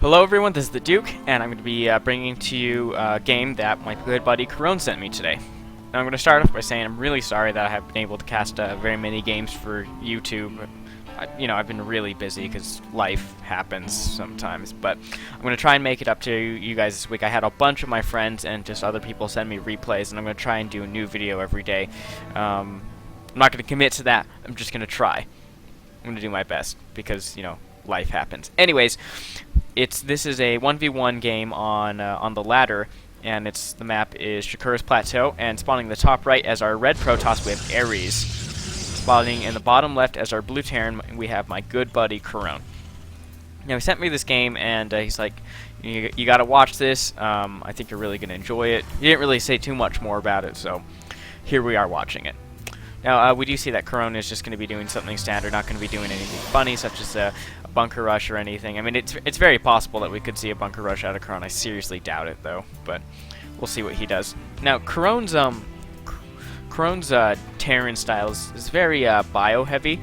Hello everyone, this is the Duke, and I'm going to be bringing to you a game that my good buddy Corone sent me today. Now I'm going to start off by saying I'm really sorry that I haven't been able to cast very many games for YouTube. I've been really busy because life happens sometimes, but I'm going to try and make it up to you guys this week. I had a bunch of my friends and just other people send me replays, and I'm going to try and do a new video every day. I'm not going to commit to that, I'm just going to try. I'm going to do my best because, life happens. Anyways, this is a 1v1 game on the ladder, and the map is Shakuras Plateau, and spawning in the top right as our Red Protoss we have Ares. Spawning in the bottom left as our blue Terran we have my good buddy Corone. Now he sent me this game and he's like, you gotta watch this, I think you're really gonna enjoy it. He didn't really say too much more about it, so here we are watching it. Now, we do see that Corone is just going to be doing something standard, not going to be doing anything funny, such as a bunker rush or anything. I mean, it's very possible that we could see a bunker rush out of Corone. I seriously doubt it, though, but we'll see what he does. Now, Corone's Terran style is very bio-heavy.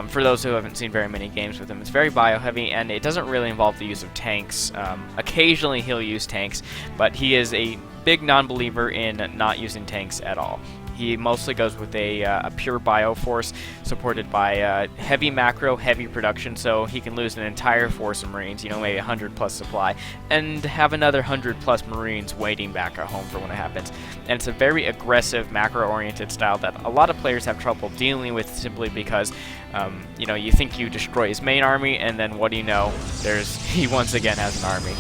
For those who haven't seen very many games with him, it's very bio-heavy, and it doesn't really involve the use of tanks. Occasionally he'll use tanks, but he is a big non-believer in not using tanks at all. He mostly goes with a pure bio force supported by heavy macro, heavy production, so he can lose an entire force of Marines, maybe 100 plus supply, and have another 100 plus Marines waiting back at home for when it happens. And it's a very aggressive, macro-oriented style that a lot of players have trouble dealing with simply because, you think you destroy his main army, and then what do you know? He once again has an army.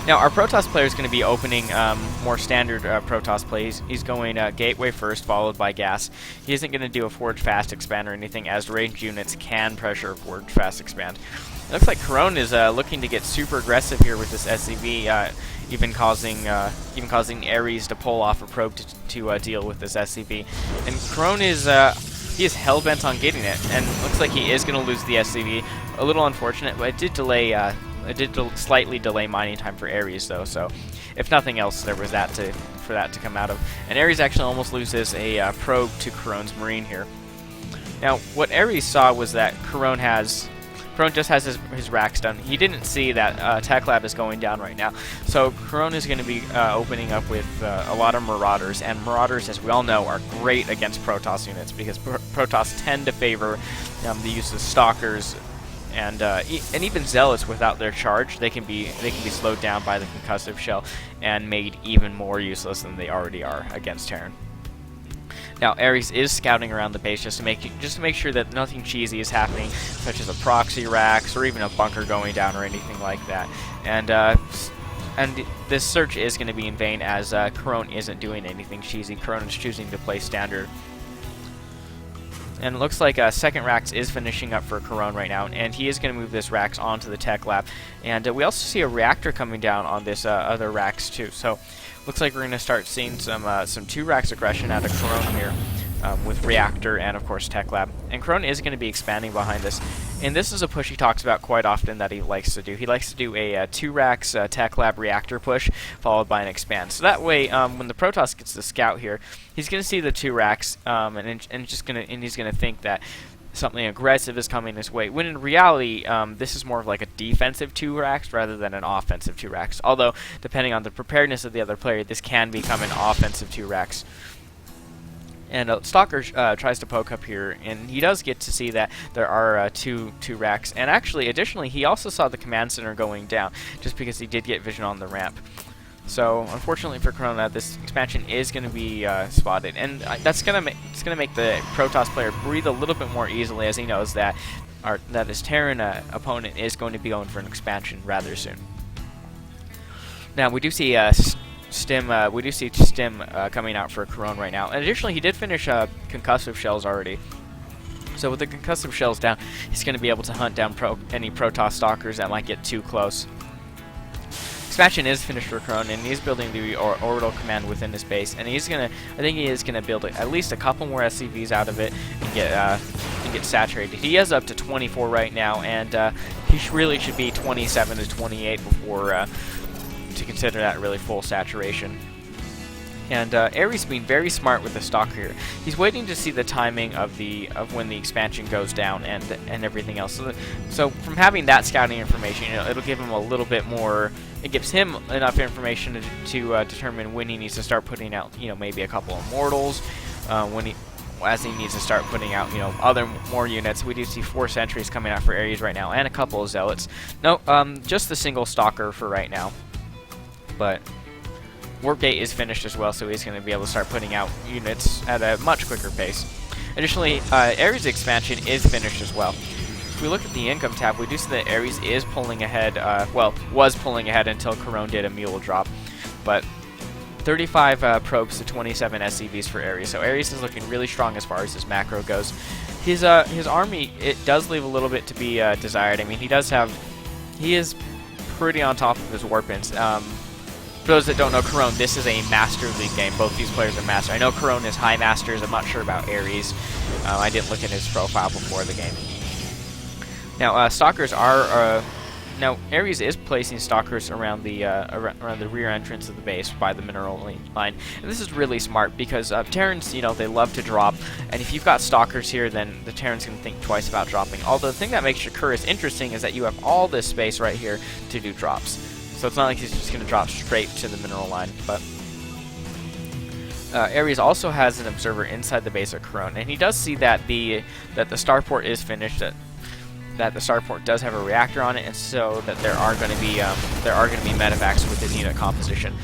Now, our Protoss player is going to be opening more standard Protoss plays. He's going Gateway first, followed by Gas. He isn't going to do a Forge Fast Expand or anything, as ranged units can pressure Forge Fast Expand. It looks like Corone is looking to get super aggressive here with this SCV, even causing Ares to pull off a probe to deal with this SCV. And Corone is hell-bent on getting it, and looks like he is going to lose the SCV. A little unfortunate, but it did delay. It did slightly delay mining time for Ares, though, so if nothing else, there was for that to come out of. And Ares actually almost loses a probe to Corone's Marine here. Now, what Ares saw was that Corone just has his racks done. He didn't see that Tech Lab is going down right now, so Corone is going to be opening up with a lot of Marauders, and Marauders, as we all know, are great against Protoss units because Protoss tend to favor the use of Stalkers. And even Zealots without their charge, they can be slowed down by the concussive shell and made even more useless than they already are against Terran. Now, Ares is scouting around the base just to make sure that nothing cheesy is happening, such as a proxy racks or even a bunker going down or anything like that. And this search is going to be in vain, as Corone isn't doing anything cheesy. Corone is choosing to play standard. And it looks like second Rax is finishing up for Corone right now, and he is going to move this Rax onto the Tech Lab. And we also see a reactor coming down on this other Rax too. So looks like we're going to start seeing some 2 Rax aggression out of Corone here, with reactor and of course Tech Lab. And Corone is going to be expanding behind this. And this is a push he talks about quite often that he likes to do. He likes to do a 2 Rax Tech Lab reactor push followed by an expand. So that way, when the Protoss gets the scout here, he's going to see the 2 Rax and he's going to think that something aggressive is coming his way. When in reality, this is more of like a defensive 2 Rax rather than an offensive 2 Rax. Although, depending on the preparedness of the other player, this can become an offensive 2 Rax. And Stalker tries to poke up here, and he does get to see that there are two racks. And actually, additionally, he also saw the command center going down, just because he did get vision on the ramp. So, unfortunately for Corone, this expansion is going to be spotted, and that's going to make the Protoss player breathe a little bit more easily, as he knows that his Terran opponent is going to be going for an expansion rather soon. Now, we do see Stim coming out for Corone right now. And additionally, he did finish concussive shells already. So with the concussive shells down, he's going to be able to hunt down any Protoss stalkers that might get too close. Expansion is finished for Corone, and he's building the orbital command within his base. And I think he is going to build at least a couple more SCVs out of it and get saturated. He is up to 24 right now, and he really should be 27 to 28 before to consider that really full saturation. And Ares being very smart with the stalker here. He's waiting to see the timing of when the expansion goes down and everything else. So from having that scouting information, it'll give him a little bit more. It gives him enough information to determine when he needs to start putting out, maybe a couple of mortals, as he needs to start putting out, other more units. We do see 4 sentries coming out for Ares right now, and a couple of zealots. No, just the single stalker for right now. But Warp Gate is finished as well, so he's going to be able to start putting out units at a much quicker pace. Additionally, Ares' expansion is finished as well. If we look at the income tab, we do see that Ares is pulling ahead, was pulling ahead until Corone did a mule drop. But 35 probes to 27 SCVs for Ares, so Ares is looking really strong as far as his macro goes. His army, it does leave a little bit to be desired. I mean, he is pretty on top of his weapons. For those that don't know Corone, this is a Master League game. Both these players are Master. I know Corone is High Masters. I'm not sure about Ares. I didn't look at his profile before the game. Now, Stalkers are... now, Ares is placing Stalkers around the rear entrance of the base by the mineral line. And this is really smart because Terrans, they love to drop. And if you've got Stalkers here, then the Terrans can think twice about dropping. Although the thing that makes Shakuras interesting is that you have all this space right here to do drops. So it's not like he's just going to drop straight to the mineral line, but Ares also has an observer inside the base of Corone, and he does see that the starport is finished, that the starport does have a reactor on it, and so that there are going to be medevacs with his unit composition.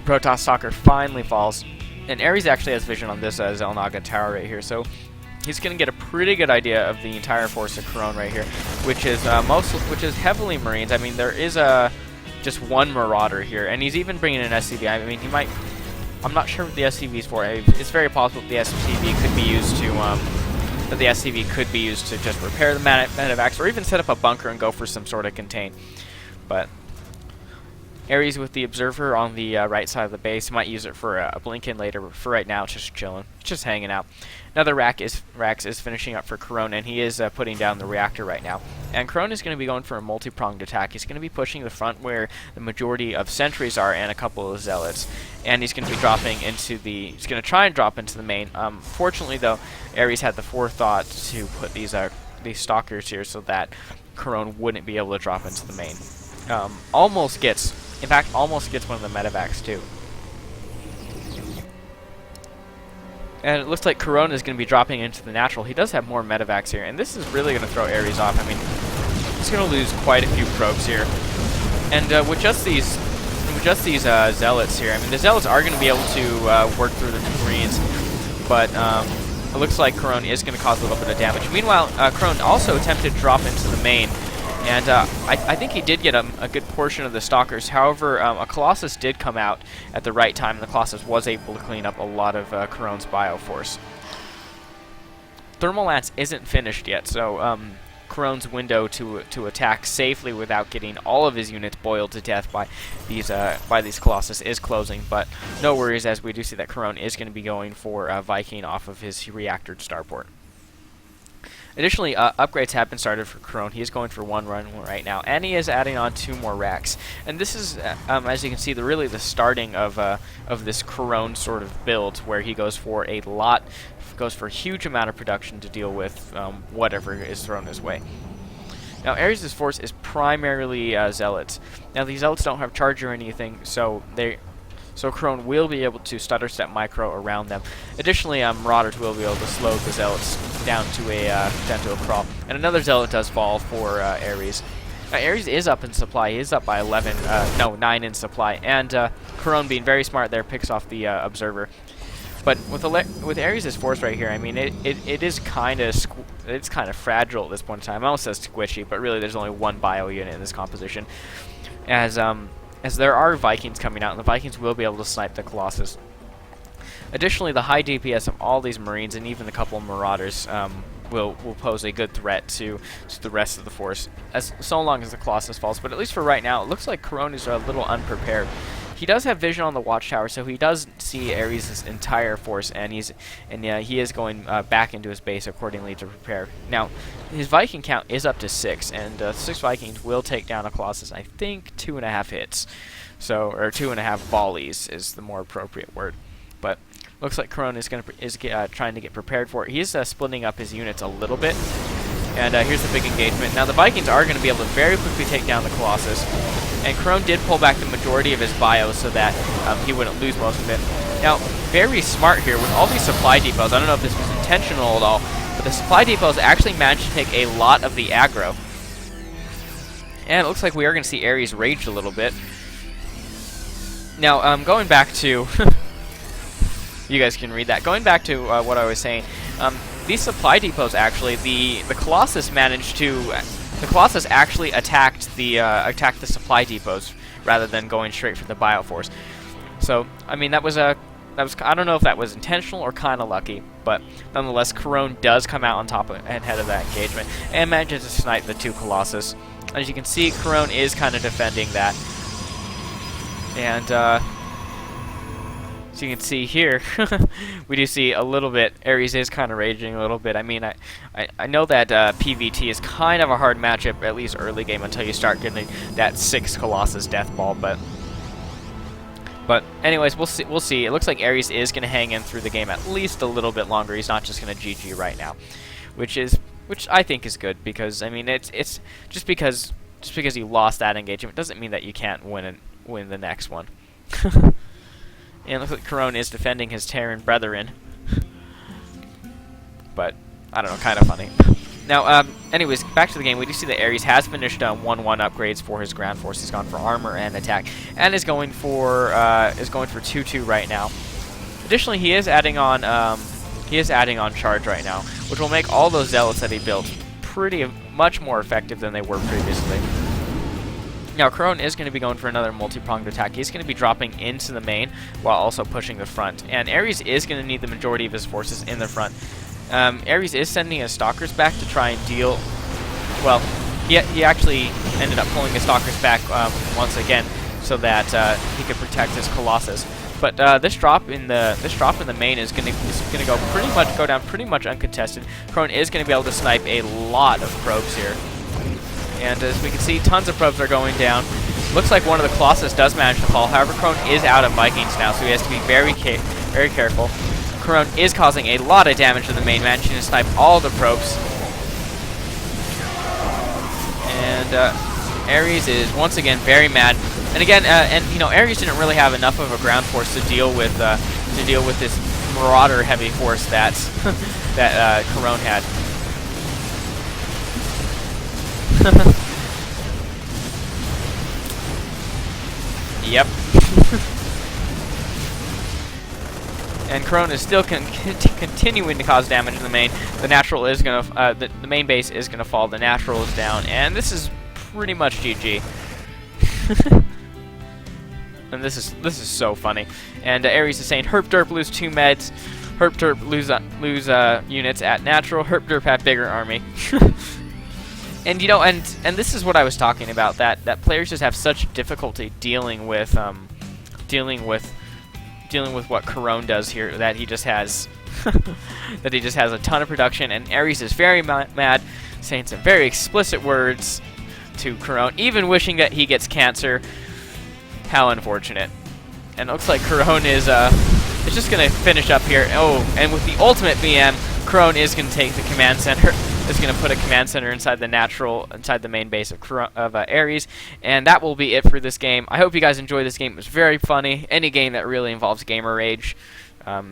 Protoss Stalker finally falls, and Ares actually has vision on this Zelnaga tower right here, so he's going to get a pretty good idea of the entire force of Corone right here, which is heavily Marines. I mean, there is just one Marauder here, and he's even bringing an SCV. I mean, I'm not sure what the SCV is for. It's very possible that the SCV could be used to just repair the medevacs, or even set up a bunker and go for some sort of contain. But Ares with the observer on the right side of the base might use it for a blink in later. But for right now, it's just chilling, just hanging out. Another Rax is finishing up for Corone, and he is putting down the reactor right now. And Corone is going to be going for a multi-pronged attack. He's going to be pushing the front where the majority of sentries are, and a couple of zealots. And he's going to be dropping into the. He's going to try and drop into the main. Fortunately, though, Ares had the forethought to put these stalkers here so that Corone wouldn't be able to drop into the main. Almost gets one of the medevacs too. And it looks like Corone is going to be dropping into the natural. He does have more medevacs here, and this is really going to throw Ares off. I mean, he's going to lose quite a few probes here. And with just these zealots here, I mean, the zealots are going to be able to work through the Marines, but it looks like Corone is going to cause a little bit of damage. Meanwhile, Corone also attempted to drop into the main, and I think he did get a good portion of the Stalkers. However, a Colossus did come out at the right time, and the Colossus was able to clean up a lot of Corone's bioforce. Thermal Lance isn't finished yet, so Corone's window to attack safely without getting all of his units boiled to death by these Colossus is closing. But no worries, as we do see that Corone is going to be going for Viking off of his reactored starport. Additionally, upgrades have been started for Corone. He is going for 1 run right now, and he is adding on 2 more racks. And this is, as you can see, really the starting of this Corone sort of build, where he goes for a huge amount of production to deal with whatever is thrown his way. Now, Ares' force is primarily zealots. Now, these zealots don't have charge or anything, so Corone will be able to stutter step micro around them. Additionally, Marauders will be able to slow the zealots down to a crawl. And another zealot does fall for Ares. Ares is up in supply. He is up by 9 in supply. And Corone, being very smart there, picks off the observer. But with Ares' force right here, I mean, it is kind of fragile at this point in time. I almost says squishy, but really there's only 1 bio unit in this composition. As there are Vikings coming out, and the Vikings will be able to snipe the Colossus. Additionally, the high DPS of all these Marines and even a couple of Marauders will pose a good threat to the rest of the force, so long as the Colossus falls. But at least for right now, it looks like Corone is a little unprepared. he does have vision on the watchtower, so he does see Ares' entire force, and he is going back into his base accordingly to prepare. Now, his Viking count is up to 6, and 6 Vikings will take down a Colossus. I think 2.5 hits, so or 2.5 volleys is the more appropriate word. But looks like Corone is trying to get prepared for it. He's splitting up his units a little bit. And here's the big engagement. Now the Vikings are going to be able to very quickly take down the Colossus. And Corone did pull back the majority of his bio so that he wouldn't lose most of it. Now, very smart here with all these supply depots. I don't know if this was intentional at all, but the supply depots actually managed to take a lot of the aggro. And it looks like we are going to see Ares rage a little bit. Now, going back to... you guys can read that. Going back to what I was saying, these supply depots actually, the Colossus actually attacked the supply depots rather than going straight for the bioforce. So I mean that was I don't know if that was intentional or kind of lucky, but nonetheless, Corone does come out on top and head of that engagement and manages to snipe the 2 Colossus. As you can see, Corone is kind of defending that, and so you can see here, we do see a little bit, Ares is kind of raging a little bit. I mean, I know that PvT is kind of a hard matchup, at least early game, until you start getting that 6 Colossus death ball, but anyways, we'll see. It looks like Ares is going to hang in through the game at least a little bit longer. He's not just going to GG right now, which I think is good, because I mean it's just because you lost that engagement doesn't mean that you can't win the next one. And it looks like Corone is defending his Terran brethren. But, I don't know, kind of funny. Now, anyways, back to the game. We do see that Ares has finished 1-1 upgrades for his ground force. He's gone for armor and attack, and is going for 2-2 right now. Additionally, he is adding on charge right now, which will make all those zealots that he built pretty much more effective than they were previously. Now, Corone is going to be going for another multi-pronged attack. He's going to be dropping into the main while also pushing the front. And Ares is going to need the majority of his forces in the front. Ares is sending his Stalkers back to try and deal... Well, he actually ended up pulling his Stalkers back once again so that he could protect his Colossus. But this drop in the main is going to go down pretty much uncontested. Corone is going to be able to snipe a lot of probes here. And as we can see, tons of probes are going down. Looks like one of the Colossus does manage to fall. However, Corone is out of Vikings now, so he has to be very careful. Corone is causing a lot of damage to the main, managing to snipe all the probes. And Ares is once again very mad. And again, Ares didn't really have enough of a ground force to deal with this marauder heavy force that Corone had. Yep. And Corone is still continuing to cause damage in the main. The natural is gonna, the main base is gonna fall. The natural is down, and this is pretty much GG. And this is so funny. And Ares is saying, "Herp Derp lose 2 meds. Herp Derp lose units at natural. Herp Derp have bigger army." And and this is what I was talking about, that players just have such difficulty dealing with what Corone does here, that he just has a ton of production, and Ares is very mad, saying some very explicit words to Corone, even wishing that he gets cancer. How unfortunate. And it looks like Corone is just gonna finish up here. Oh, and with the ultimate BM, Corone is gonna take the command center. Is going to put a command center inside the main base of Ares, and that will be it for this game. I hope you guys enjoyed this game. It was very funny. Any game that really involves gamer rage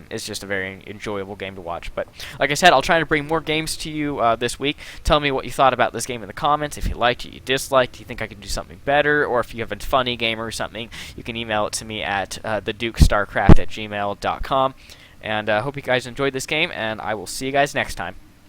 is just a very enjoyable game to watch. But like I said, I'll try to bring more games to you this week. Tell me what you thought about this game in the comments. If you liked it, you disliked, you think I could do something better, or if you have a funny game or something, you can email it to me at thedukestarcraft@gmail.com. And I hope you guys enjoyed this game, and I will see you guys next time.